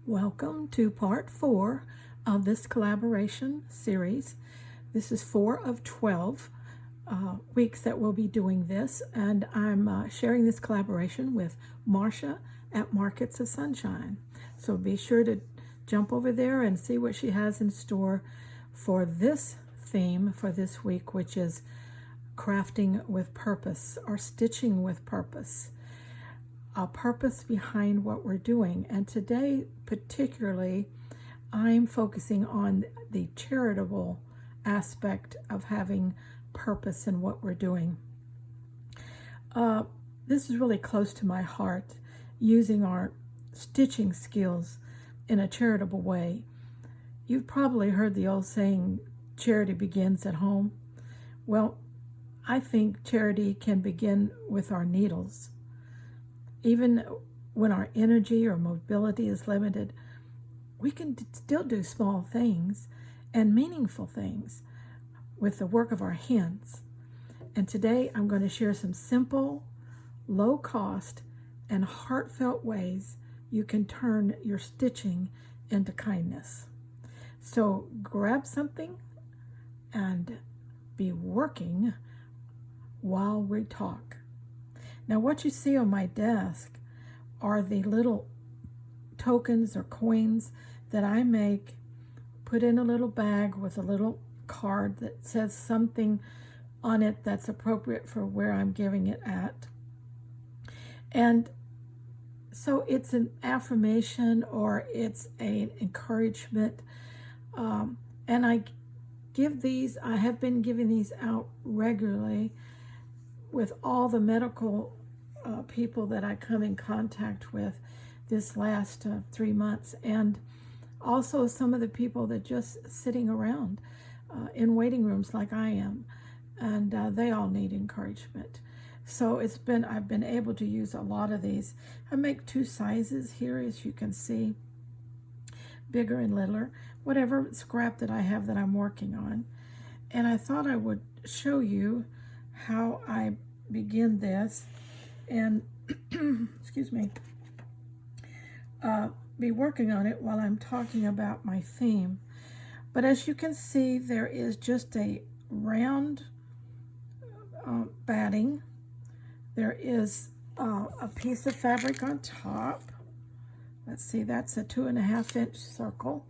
Welcome to part 4 of this collaboration series. This is 4 of 12 weeks that we'll be doing this, and I'm sharing this collaboration with Marcia at Markets of Sunshine. So be sure to jump over there and see what she has in store for this theme for this week, which is crafting with purpose or stitching with purpose. A purpose behind what we're doing. And today, particularly, I'm focusing on the charitable aspect of having purpose in what we're doing. This is really close to my heart, using our stitching skills in a charitable way. You've probably heard the old saying, charity begins at home. Well, I think charity can begin with our needles. Even when our energy or mobility is limited, we can still do small things and meaningful things with the work of our hands. And today I'm going to share some simple, low cost, and heartfelt ways you can turn your stitching into kindness. So grab something and be working while we talk. Now, what you see on my desk are the little tokens or coins that I make, put in a little bag with a little card that says something on it that's appropriate for where I'm giving it at. And so it's an affirmation or it's an encouragement. And I have been giving these out regularly with all the medical people that I come in contact with this last 3 months, and also some of the people that just sitting around in waiting rooms like I am, and they all need encouragement. So I've been able to use a lot of these. I make 2 sizes here, as you can see, bigger and littler, whatever scrap that I have that I'm working on. And I thought I would show you how I begin this and excuse me, be working on it while I'm talking about my theme. But as you can see, there is just a round batting. There is a piece of fabric on top. Let's see, that's a 2.5-inch circle.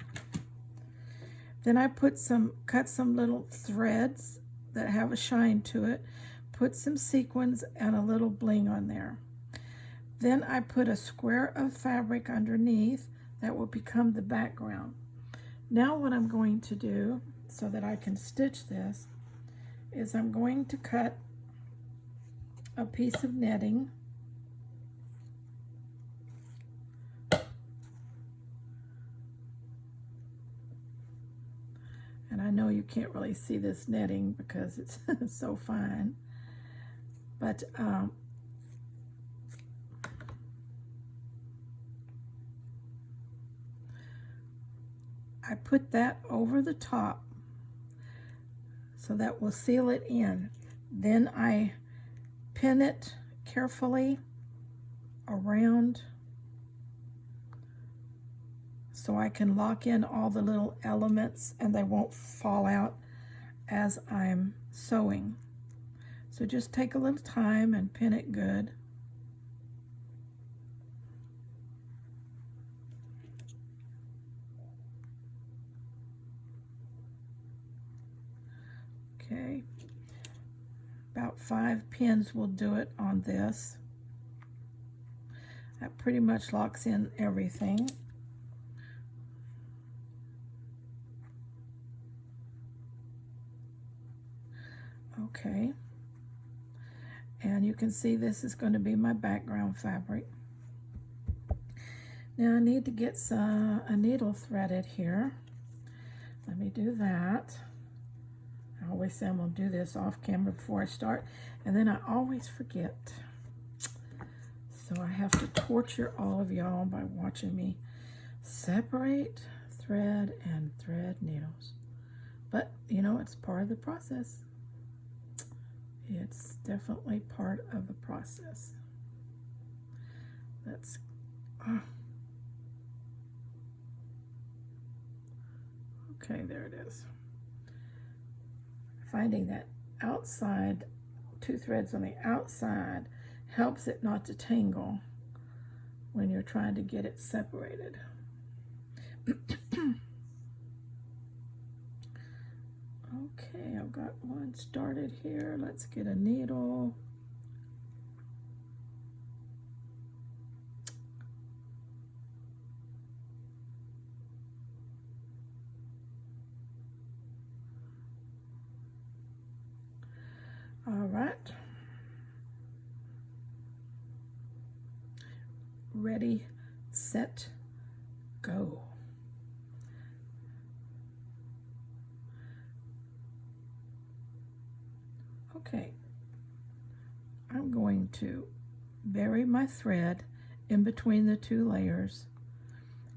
Then I cut some little threads that have a shine to it, put some sequins and a little bling on there. Then I put a square of fabric underneath that will become the background. Now what I'm going to do so that I can stitch this is I'm going to cut a piece of netting. And I know you can't really see this netting because it's so fine. But I put that over the top so that will seal it in. Then I pin it carefully around so I can lock in all the little elements and they won't fall out as I'm sewing. So just take a little time and pin it good. Okay, about 5 pins will do it on this. That pretty much locks in everything. Okay. And you can see this is going to be my background fabric. Now I need to get a needle threaded here. Let me do that. I always say I'm going to do this off camera before I start, and then I always forget. So I have to torture all of y'all by watching me separate thread and thread needles. But, you know, it's part of the process. It's definitely part of the process. Let's Okay, there it is. Finding that outside, 2 threads on the outside helps it not to tangle when you're trying to get it separated. Okay, I've got one started here. Let's get a needle. All right. Ready, set, go. Okay, I'm going to bury my thread in between the 2 layers,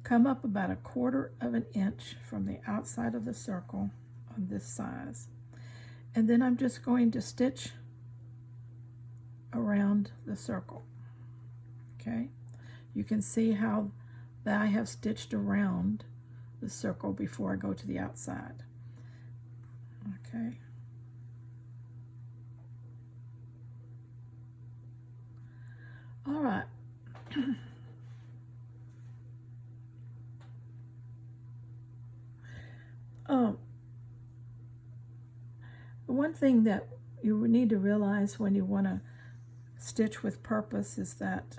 come up about 1/4 of an inch from the outside of the circle on this size, and then I'm just going to stitch around the circle. Okay, you can see how that I have stitched around the circle before I go to the outside. Okay. All right. One thing that you need to realize when you want to stitch with purpose is that,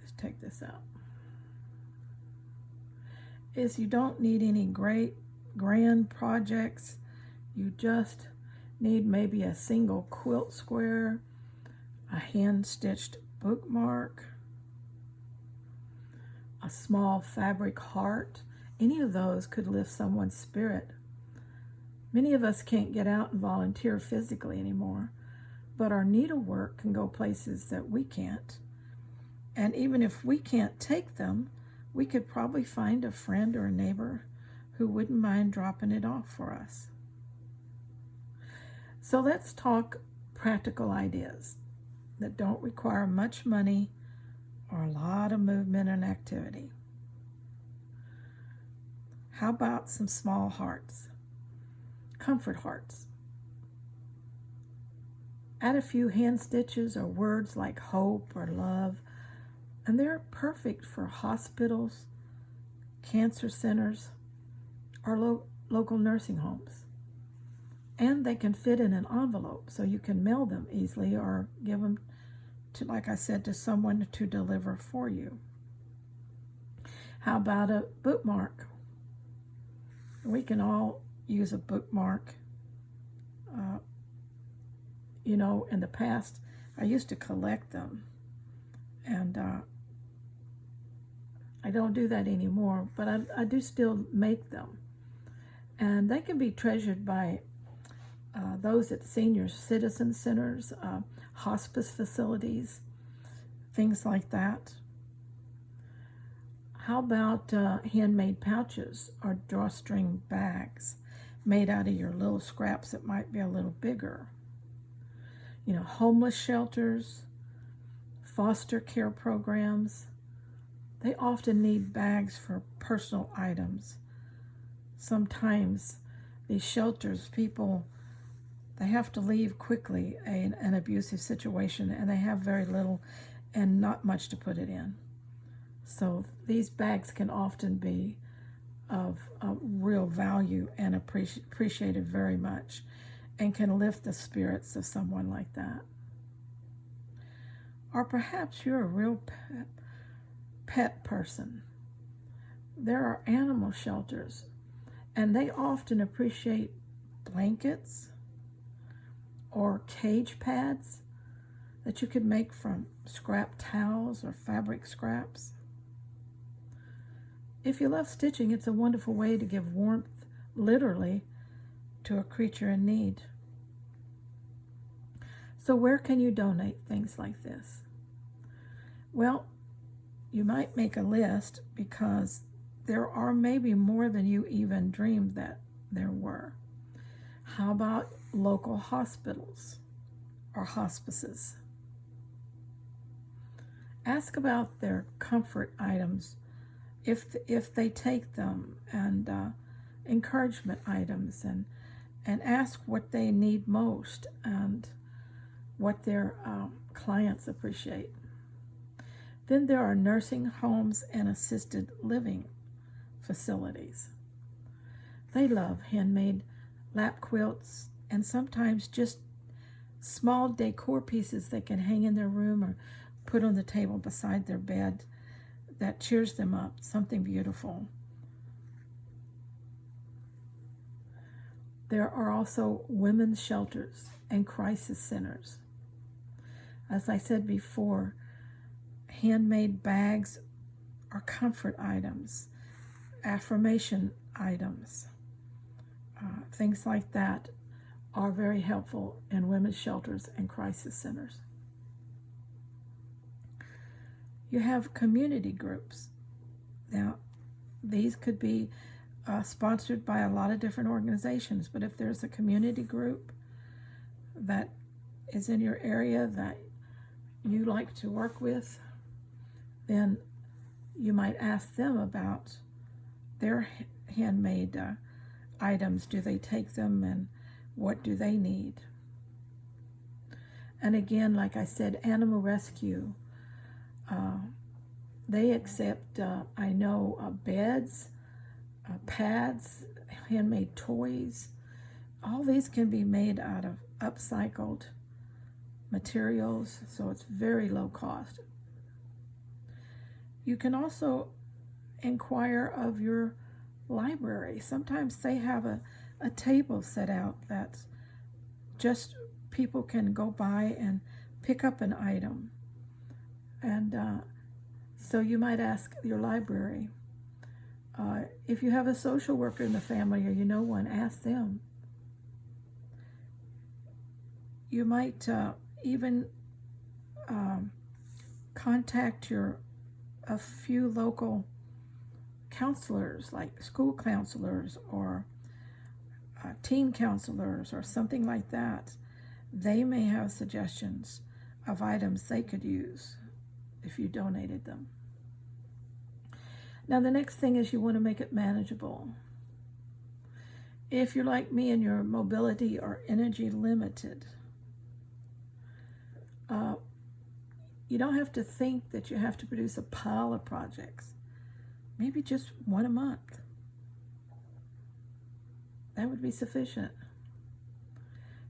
let's take this out, is you don't need any great grand projects. You just need maybe a single quilt square, a hand-stitched bookmark, a small fabric heart. Any of those could lift someone's spirit. Many of us can't get out and volunteer physically anymore, but our needlework can go places that we can't. And even if we can't take them, we could probably find a friend or a neighbor who wouldn't mind dropping it off for us. So let's talk practical ideas that don't require much money or a lot of movement and activity. How about some small hearts? Comfort hearts. Add a few hand stitches or words like hope or love, and they're perfect for hospitals, cancer centers, or local nursing homes. And they can fit in an envelope, so you can mail them easily or give them to, like I said, to someone to deliver for you. How about a bookmark? We can all use a bookmark. In the past, I used to collect them, and I don't do that anymore, but I do still make them. And they can be treasured by those at senior citizen centers, hospice facilities, things like that. How about handmade pouches or drawstring bags made out of your little scraps that might be a little bigger? Homeless shelters, foster care programs, they often need bags for personal items. Sometimes these shelters, they have to leave quickly an abusive situation, and they have very little and not much to put it in. So these bags can often be of real value and appreciated very much, and can lift the spirits of someone like that. Or perhaps you're a real pet person. There are animal shelters, and they often appreciate blankets or cage pads that you could make from scrap towels or fabric scraps. If you love stitching, it's a wonderful way to give warmth, literally, to a creature in need. So where can you donate things like this? Well, you might make a list, because there are maybe more than you even dreamed that there were. How about local hospitals or hospices? Ask about their comfort items if they take them, and encouragement items, and ask what they need most and what their clients appreciate. Then there are nursing homes and assisted living facilities. They love handmade lap quilts and sometimes just small decor pieces they can hang in their room or put on the table beside their bed that cheers them up, something beautiful. There are also women's shelters and crisis centers. As I said before, handmade bags are comfort items, affirmation items, things like that are very helpful in women's shelters and crisis centers. You have community groups. Now, these could be sponsored by a lot of different organizations, but if there's a community group that is in your area that you like to work with, then you might ask them about their handmade items. Do they take them, and what do they need? And again, like I said, animal rescue, they accept, I know, beds, pads, handmade toys. All these can be made out of upcycled materials, so it's very low cost. You can also inquire of your library. Sometimes they have a table set out that just people can go by and pick up an item. And so you might ask your library. If you have a social worker in the family or you know one, ask them. You might even contact a few local counselors, like school counselors or teen counselors or something like that. They may have suggestions of items they could use if you donated them. Now, the next thing is you want to make it manageable. If you're like me and your mobility or energy limited, you don't have to think that you have to produce a pile of projects. Maybe just one a month. That would be sufficient.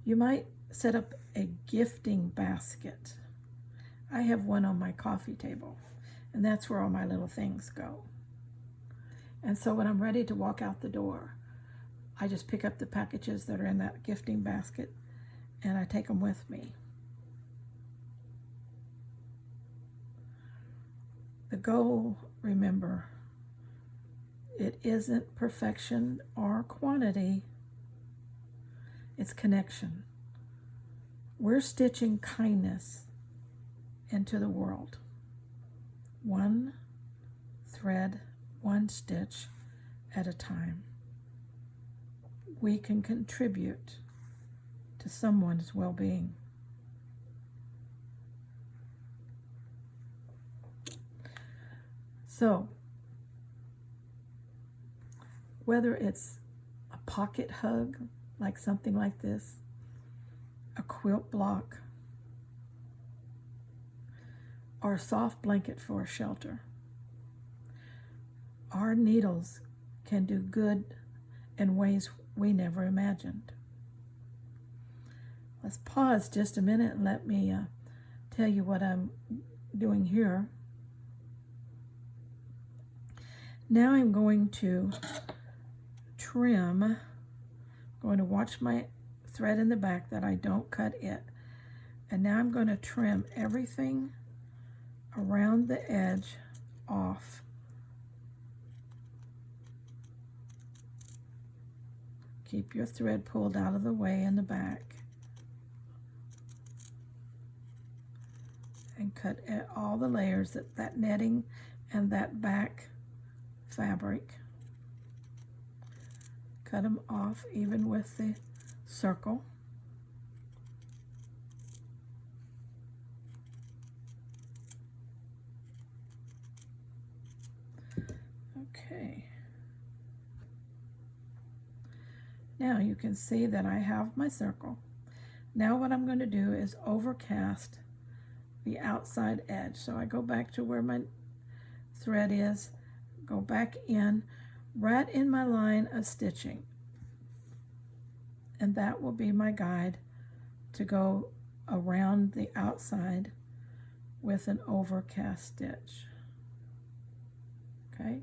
You might set up a gifting basket. I have one on my coffee table, and that's where all my little things go. And so when I'm ready to walk out the door, I just pick up the packages that are in that gifting basket and I take them with me. The goal, remember, it isn't perfection or quantity, it's connection. We're stitching kindness into the world. One thread, one stitch at a time. We can contribute to someone's well-being. So, whether it's a pocket hug, like something like this, a quilt block, or a soft blanket for a shelter, our needles can do good in ways we never imagined. Let's pause just a minute and let me tell you what I'm doing here. Now I'm going to trim. I'm going to watch my thread in the back that I don't cut it. And now I'm going to trim everything around the edge off. Keep your thread pulled out of the way in the back. And cut all the layers, that netting and that back fabric. Cut them off even with the circle. Okay. Now you can see that I have my circle. Now what I'm going to do is overcast the outside edge. So I go back to where my thread is, go back in, right in my line of stitching. And that will be my guide to go around the outside with an overcast stitch. Okay.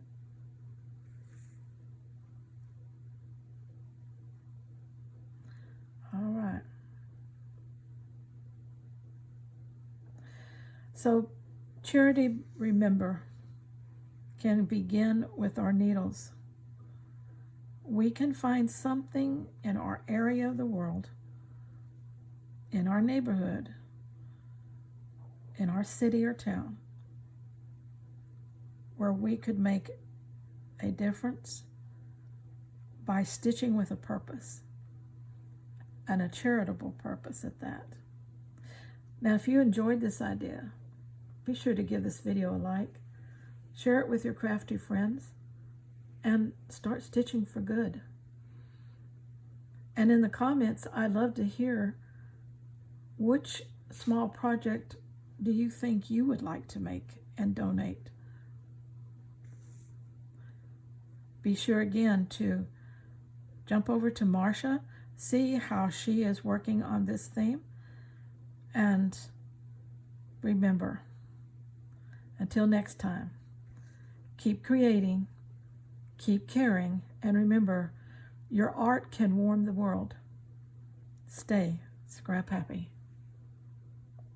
All right. So charity, remember, can begin with our needles. We can find something in our area of the world, in our neighborhood, in our city or town, where we could make a difference by stitching with a purpose, and a charitable purpose at that. Now, if you enjoyed this idea, be sure to give this video a like, share it with your crafty friends, and start stitching for good. And in the comments, I'd love to hear which small project do you think you would like to make and donate. Be sure again to jump over to Marsha, see how she is working on this theme, and remember, until next time, keep creating, keep caring, and remember, your art can warm the world. Stay scrap happy.